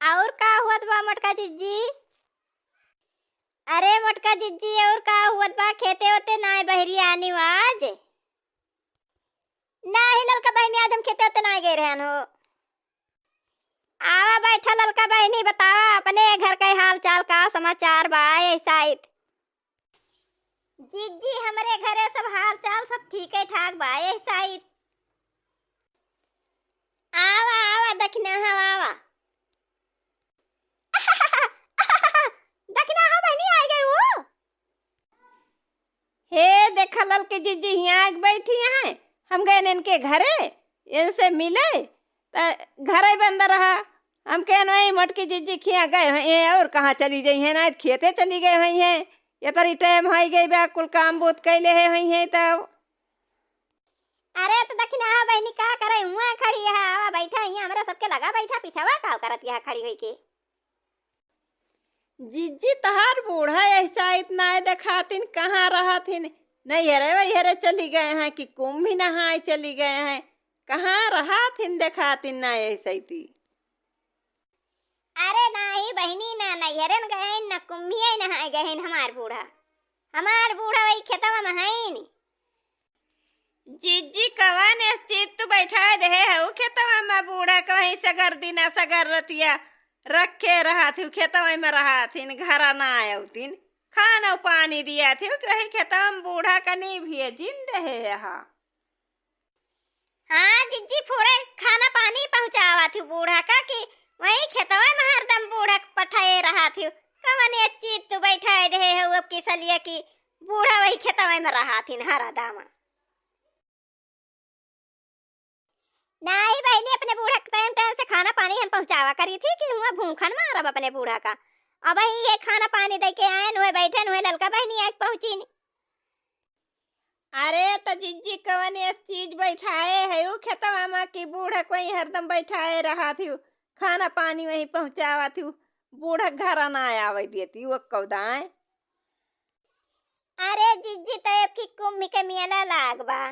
और का हुआ बा मोटका जिज्जी? अरे मोटका जिज्जी और का हुआ बा? खेते होते ना बहरी आनी आज ना ही ललका बहनी, आज हम खेते होते ना गए रहन हो। आवा बैठा ललका बहनी, बतावा अपने घर के हाल चाल का समाचार बा ऐसा। जिज्जी हमारे घरे सब हाल चाल सब ठीक है ठाक बा ऐसा। आवा आवा दखना हवा आवा दखना हो बहनी आ गई वो। हे देखा ललकी जीजी यहाँ बैठी हैं। हम गए इनके घरे, इनसे मिले तो घरे बंद रहा। हम कह नहीं मोटकी जीजी खिया गए हैं और कहाँ चली गई हैं? ना खेते चली गए हुई हैं। ये तरी टाइम हो गई बा, कुल काम बहुत कैले हुई हैं। तब अरे तो दखना हो बहनी का करे हुआ खड़ी है? आवा बैठा यहाँ हमरा सबके लगा बैठा पीछावा का करत यहाँ खड़ी हुई के। जीजी तहार बूढ़ा ऐसा इतना दिखातिन, कहाँ रहा थिन? नहीं हरे वही हरे चली गए हैं कि कुंभ ही नहाए चली गए हैं? कहाँ रहा थिन दिखातिन ना ऐसा थी? अरे नहीं बहनी ना नैहरन गए न कुम्भिया नहाए गए हमार बूढ़ा वही खेतवा में है नहीं। जीजी कवन चीज तू बैठा दे है खेतवा में? बूढ़ा कहीं सगर दिना सगर रतिया रखे रहा थी खेतवा में रहा थी, घर ना आया तीन खाना पानी दिया थी वही खेतवा में। बूढ़ा कनी भी जिंदे है यहाँ। हाँ जिज्जी पूरे खाना पानी पहुँचावा थी बूढ़ा का कि वही खेतवा में हरदम बूढ़ा पठाए रहा थी। कवन चीज तू बैठा दे है अब किस लिए कि बूढ़ा वही खेतवा में रहा थी हरा दामा। नहीं बहनी अपने बूढ़ा टाइम टाइम से खाना पानी हम पहुँचावा करी थी कि हुआ भूखन मारब अपने बूढ़ा का। अब ही ये खाना पानी दे के आए नुए बैठे नुए ललका बहनी आज पहुँची नहीं। अरे तो जीजी कवन चीज बैठाए है वो खेतवा में कि बूढ़ा कोई हरदम बैठाए रहा थी, खाना पानी वही पहुँचावा थी? बूढ़ा घर ना आवे देती वो कौदाए। अरे जिज्जी तो अब की कुंभ के मेला लाग बा।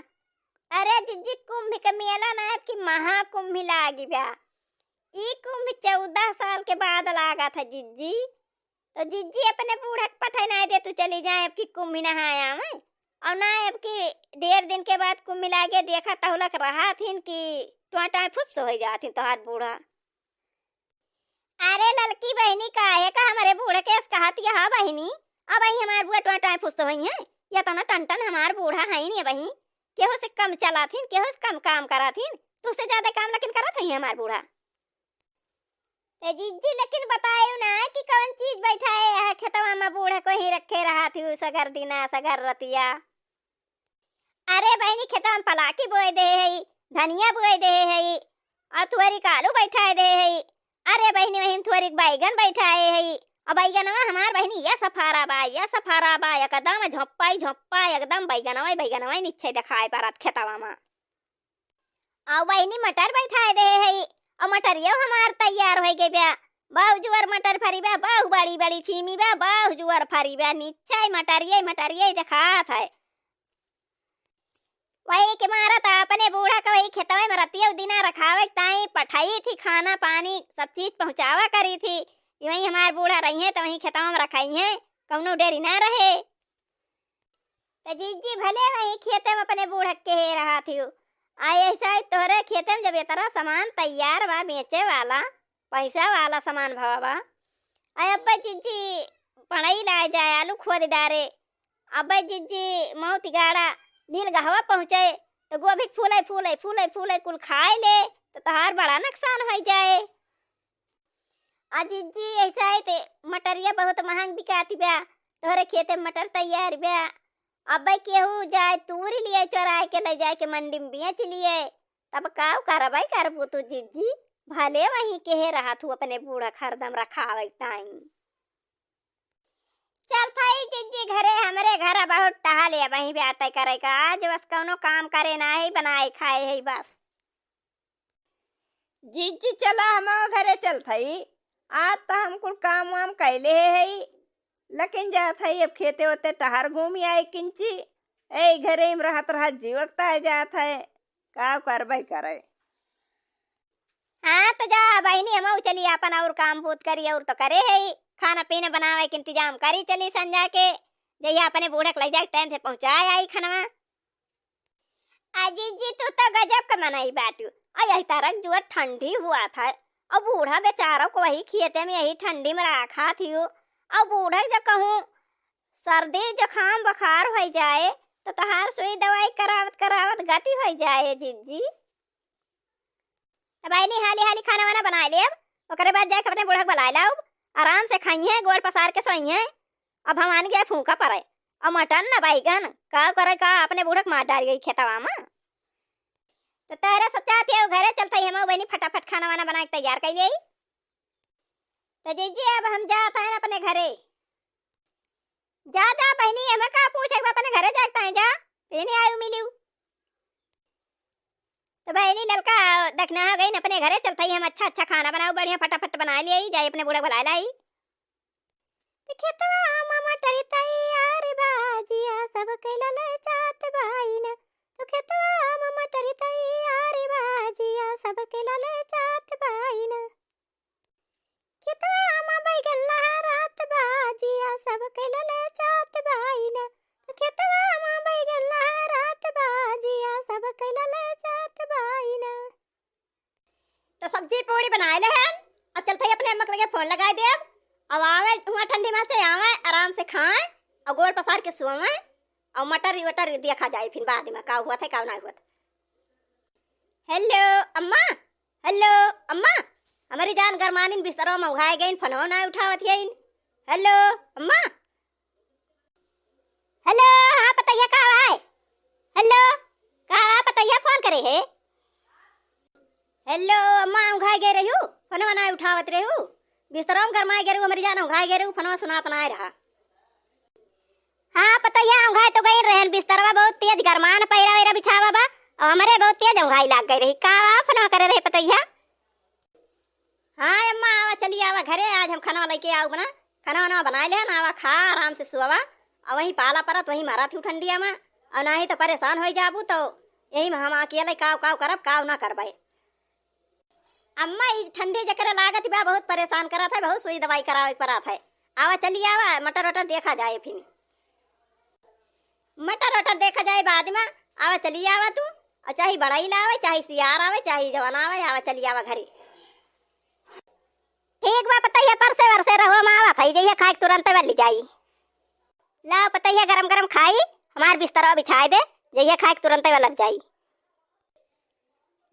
अरे जिज्जी कुंभ के मेला ना अब की महाकुंभ लागी बा। ई कुंभ 14 साल के बाद लागा था जिज्जी। तो जिज्जी अपने बूढ़ा पठाई ना दे तू चली जाए अब की कुंभ नहाया मैं। और ना अब की 1.5 दिन के बाद कुंभ लागे देखा तहुलक रहा थी कि टोटा फुस हो जाती तोहार बूढ़ा। अरे ललकी बहनी का है का हमारे बूढ़े के कहती है बहनी? अब ही हमारे बुआ टोटा फुस हुई है या तो ना टन हमार बूढ़ा है ही नहीं बहनी। केहू से कम चला थी, केहू से कम काम करा थी, तुझसे ज्यादा काम लेकिन करत है हमार बूढ़ा। जीजी लेकिन बतायो ना कि कौन चीज बैठाए है खेतवा में बूढ़ा को ही रखे रहा थी सगर दिना सगर रतिया। अरे बहनी खेतवा में पलाकी बोए दे है, धनिया बोए दे है, और थोड़ी कालू बैठाए दे है। अरे बहनी वही थोड़ी बैगन बैठाए है। अब बैगनवा हमार बहनी या सफारा बा एकदम झप्पा एकदम बैगनवा नीचे दिखाए परत खेतवा में। और बहनी मटर बैठाए दे है और मटरिया हमार तैयार हो गए बा। बहु जुआर मटर फरी बा, बहु बड़ी बड़ी छीमी बा, बहु जुआर फरी बा, नीचे मटरिया दिखात है। वही के मारा था अपने बूढ़ा का वही खेतवा में रतिया दिना रखावे ताई पठाई थी, खाना पानी सब चीज पहुँचावा करी थी। वही हमार बूढ़ा रही है तो वही खेतवा में रखाई है, कौनो डेरी ना रहे। तो जीजी भले वही खेते में अपने बूढ़ा के रहा थी। आई ऐसा तोहरे खेते में जब ये तरह सामान तैयार बा बेचे वाला पैसा वाला सामान भवा आई अब्बा जीजी पढ़ाई ला जाए आलू खोद डारे। अब्बा जीजी मौत गाड़ा नील गहवा पहुँचे तो गोभी फूले कुल खाए ले तो तहार बड़ा नुकसान हो जाए। जीजी ऐसा है ते मटरिया बहुत महंग बिकाती बा, तोहरे खेते में मटर तैयार बा। अब केहू जाए तूरी लिए चोराए के ले जाए के मंडी में बेच लिए तब का करबाई करबू तू जीजी? भले वही के रहा तू अपने बूढ़ा खरदम रखावे ताई। चल थाई जीजी घरे हमरे घर बहुत टहले वही बातें करे का, आज बस कौनो काम करे ना है बनाए खाए है बस। जीजी चला हम घरे चल थई, आज तो हम कुल काम वाम कैले है लेकिन जात है अब खेते होते टहर घूमी आई किंची ए घरे में रहत रहा जीवकता जात है का करबई करे। हाँ तो जा बहनी हम चली अपन और काम बूत करी और तो करे है ही। खाना पीना बनावे के इंतजाम करी चली संजा के जैया अपने बूढ़े को ले जाए टाइम से पहुंचाए आई खाना। अजी जी तू तो गजब का मनाई बाटू। यही तरह जो ठंडी हुआ था और बूढ़ा बेचारा को वही खेते में यही ठंडी में रखा थी। और बूढ़ा जब कहूँ सर्दी जुकाम बुखार हो जाए तो तहार सुई दवाई करावत करावत गति हो जाए जीजी। भाई नहीं हाली हाली खाना वाना बना ले अब बाद जाके अपने बूढ़ा बुला लाओ आराम से खाइए गोड़ पसार के सोइए। अब हमान गया फूका पड़े और मटन न बैगन का करे का अपने बूढ़क मार डाल गई खेतवा में। तो तेरे सोचाती है घरे चलता ही हम बहनी फटाफट खाना वाना बना के तैयार कर ली। तो जीजी अब हम जाते हैं अपने घरे। जा जा बहनी हमें कहा पूछे अपने घरे जाता है जा नहीं आयु मिलू। तो बहनी लड़का देखना हो गई अपने घरे चलता ही हम अच्छा अच्छा खाना बनाओ बढ़िया फटाफट बना लिया जाए अपने बूढ़ा बुला लाई। खेतवा मामा टरिता यार बाजिया सब कैला ले जात बाईना। तो खेतवा मामा टरिता यार बाजिया सब कैला ले जात बाईना। खेतवा मामा बैगन लहरात बाजिया सब कैला ले जात बाईना। तो खेतवा मामा बैगन लहरात बाजिया सब कैला ले जात बाईना। तो सब्जी पूरी बनाए ले हैं अब चलते ही अपने अम्मा के फोन लगा दे। अब आवे वहाँ ठंडी में से आवे आराम से खाएं और गोड़ पसार के सोवे और मटर वटर देखा जाए फिर बाद में का हुआ था का नहीं हुआ था। हेलो अम्मा हेलो अम्मा हमारी जान गरमानी बिस्तरों में उठाए गई फोन ना उठावत है। हेलो अम्मा हेलो हाँ बताइए का है। हेलो का बताइए फोन करे है। हेलो अम्मा उठाए गए रही हूँ फोन ना उठावत रही हूँ बिस्तरों में गरमाए गए हमारी जान उठाए गए फोन सुनात ना रहा। हाँ बताइए उठाए तो गई रहे बिस्तरवा बहुत तेज गरमान पैरा वैरा बिछावा बा और हमारे बहुत तेज उठाई लाग गई रही का फोन करे रहे बताइए। हाँ अम्मा आवा चलिए आवा घरे आज हम खाना लेके आओ बना खाना वाना बना ले ना आवा खा आराम से सुवा और वहीं पाला परत वहीं मारा थी ठंडिया में और ना ही तो परेशान हो जाबू तो यही में हम अकेले काव काव करब काव ना करबे। अम्मा ठंडी जकर लागत बा बहुत परेशान करा था बहुत सुई दवाई करावे पड़ा था। आवा चलिए आवा मटर वटर देखा जाए फिर मटर वटर देखा जाए बाद में। आवा चलिए आवा तू और चाहे बड़ाई लावे चाहे सियार आवे चाहे जवान आवे आवा चलिए आवा घरे। ठीक बा बताइए परसे वरसे रहो मावा खाई जाइए खाए तुरंत वाली जाई ला बताइए गरम गरम खाई हमार बिस्तरा बिछाए दे जाइए खाए तुरंत वाला जाई।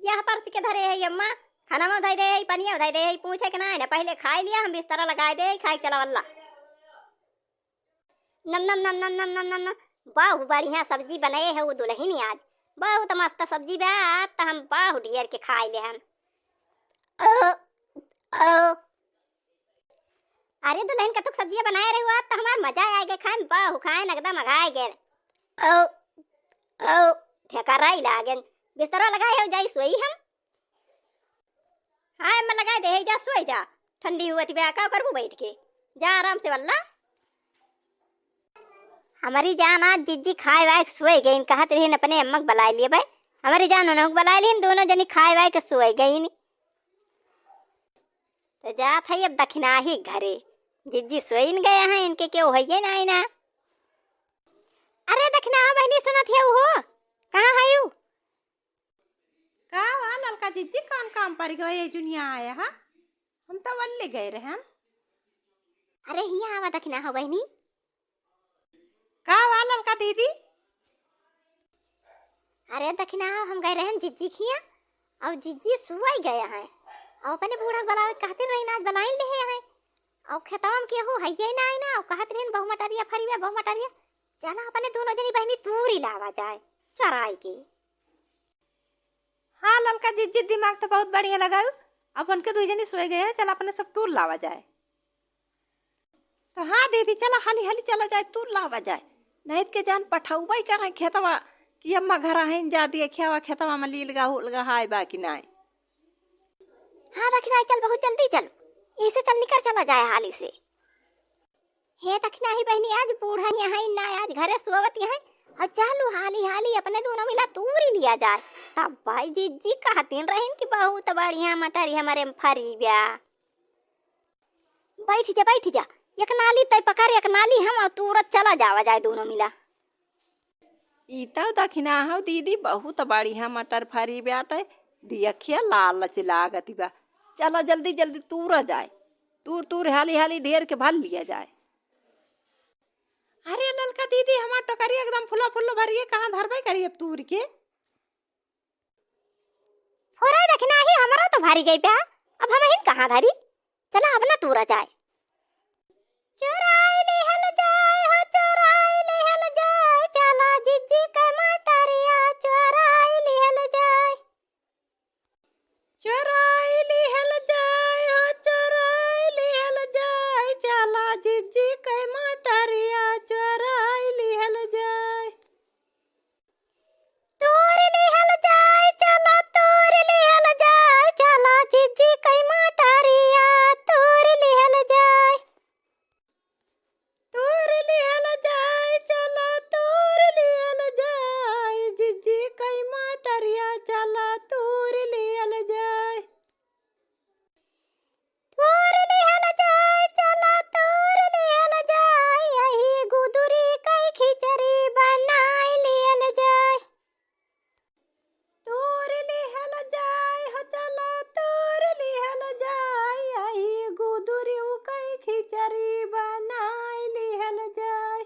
यह परस के धरे है अम्मा खाना में उधाई दे पनिया उधाई दे पूछे कि ना पहले खाई लिया हम बिस्तरा लगाए दे खाई चला वल्ला। नम नम नम नम नम नम नम बहुत बढ़िया सब्जी बनाए है वो दुल्हन आज बहुत मस्त सब्जी बा तो हम बहुत ढेर के खाए ले हम। अरे दुल्हन का तो सब्जियां बनाए रहे हुआ तो हमार मजा आ गया खाए बहु खाए एकदम अघाए गए ठेका रही लागे बिस्तरा लगाए हो जाई सोई हम। हाँ मैं लगाए दे जा सोई जा ठंडी हुआ थी क्या करबू बैठ के जा आराम से वल्ला। हमारी जान आज जिज्जी खाए वाए सोए गई कहा तेरी अपने अम्मक बुला लिए भाई हमारी जान उन्होंने बुला ली दोनों जनी खाए वाए के सोए गई तो जा था अब दखना ही घरे जिज्जी सोई गए हैं इनके क्यों है ना ना। अरे दखना बहनी सुना थी वो कहाँ है यू का वा ललका जिज्जी कौन काम पर गए जुनिया आया हा हम तो वल्ले गए रहे। अरे यहाँ आवा दखना हो बहनी का वा ललका दीदी। अरे दखना हम गए रहे जिज्जी खिया और जिज्जी सुई गया है और अपने बूढ़ा बनावे कहते रही आज बनाई ले है और खेतवा के हो है ना ना और कहते रही बहु मटरिया फरीबे बहु मटरिया चला अपने दोनों जनी बहनी तूरी लावा जाए चराई के। हाँ ललका जिज्जी दिमाग तो बहुत बढ़िया लगाऊ अपन के दो जनी सोए गए हैं चल अपने सब तूर लावा जाए। तो हाँ दीदी चला हाली हाली चला जाए तूर लावा जाए नहीं के जान पठाऊ कर खेतवा कि अम्मा घर आइन जा दिए खेवा खेतवा में लील लगा हाय बाकी ना। हाँ दखना चल बहुत जल्दी चल ऐसे चल निकल चला जाए हाली से। हे दखना ही बहनी आज बूढ़ा यहाँ ना आज घरे सोवत यहाँ और चालू हाली हाली अपने दोनों मिला तूरी लिया जाए। तब भाई जीजी कहतीन रहीन कि बहुत बढ़िया मटरी हमारे फरी ब्या। बैठ जा एक नाली तय पकड़ एक नाली हम और तुरंत चला जावा जाए दोनों मिला। इता दखिना हो दीदी बहुत बढ़िया मटर फरी ब्याटे दियखिया लाल लागती बा। चलो जल्दी जल्दी तूर जाए तूर हाली हाली ढेर के भर लिया जाए। अरे ललका दीदी हमार टोकरी एकदम फुला फुल्लो भरिए कहाँ धरबे करी अब तूर के। फोरा दखिना ही हमारा तो भारी गई प्या अब हम हिन कहाँ धरी। चला अब ना तूरा जाए। चोराई लिहल जाए हो चोराई लिहल जाए चला जीजी के मटरिया चोराई लिहल जाए। चोराई लिहल जाए हो चोराई लिहल जाए चला जीजी के मटरिया चोराई लिहल जाए। तोर लिहल जाए चला तोर लिहल जाए चला जीजी के मटरिया तोर लिहल जाए। तोर लिहल जाए चला तोर लिहल जाए जीजी कई मटरिया चला तोर लिहल जाए। तोर लिहल जाए चला तोर लिहल जाए यही गुदुरी कई खिचड़ी बनाई लिहल जाए। तोर लिहल जाए हो चला तोर लिहल जाए यही गुदुरी कई खिचड़ी बनाई लिहल जाए।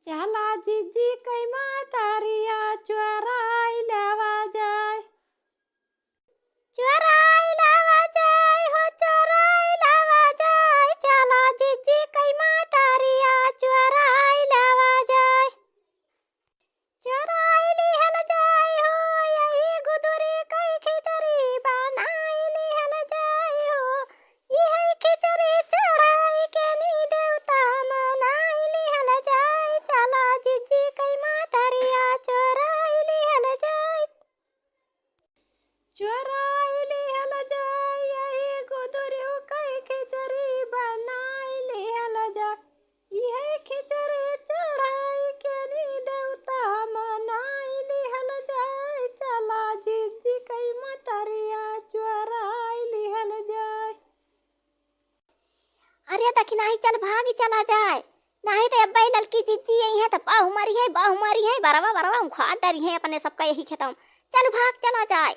चला जीजी कई मटरिया चोराई लेवा जाए। चोराई लावा जाए हो चोराई लावा जाए चला जीजी कई मटरिया चोराई लावा जाए। चोराई लिहल जाए हो यही गुदुरी कई खिचड़ी बनाई लिहल जाए हो यही खिचड़ी चढ़ाई के नी देवता मनाई लिहल जाए चला जीजी कई मटरिया चोराई लिहल जाए। चोराई लिहल जाए यही गुदुरी कई खिचड़ी बनाई लिहल जाए यही खिचड़ी चढ़ाई के नी देवता मनाई लिहल जाए चला जीजी कई मटरिया चोराई लिहल जाए। अरे दखिना ही चल भागी चला जाए नहीं तो अब लड़की जीजी यही है तो बाहु मारी है बरवा उखाड़ डरी है अपने सबका यही खेतम। चल भाग चला जाए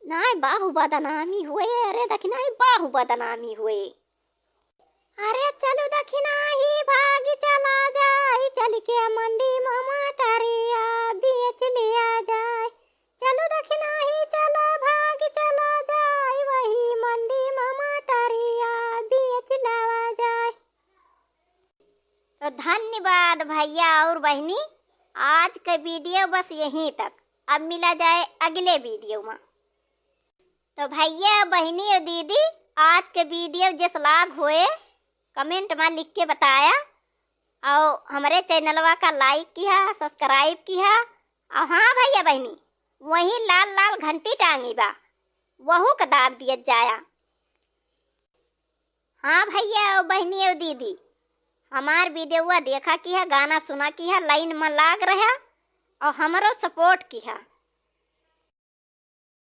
नहीं बाहु बदनामी हुए। अरे दखिना ही बाहु बदनामी हुए। अरे चलो दखिना ही भागी चला जाए चल के मंडी में मटरिया बेच लिया जाए। चलो दखिना ही चला भागी चला जाए वही मंडी में मटरिया बेच लावा जाए। तो धन्यवाद भैया और बहनी आज का वीडियो बस यहीं तक। अब मिला जाए अगले वीडियो में। तो भैया बहनी और दीदी आज के वीडियो जिस लाभ हुए कमेंट में लिख के बताया और हमारे चैनलवा का लाइक किया सब्सक्राइब किया। और हाँ भैया बहनी वही लाल लाल घंटी टांगी बा वहू का दाब दिया जाया। हाँ भैया और बहनी और दीदी हमार वीडियो देखा किया गाना सुना किया लाइन में लाग रहा और हमारो सपोर्ट किया।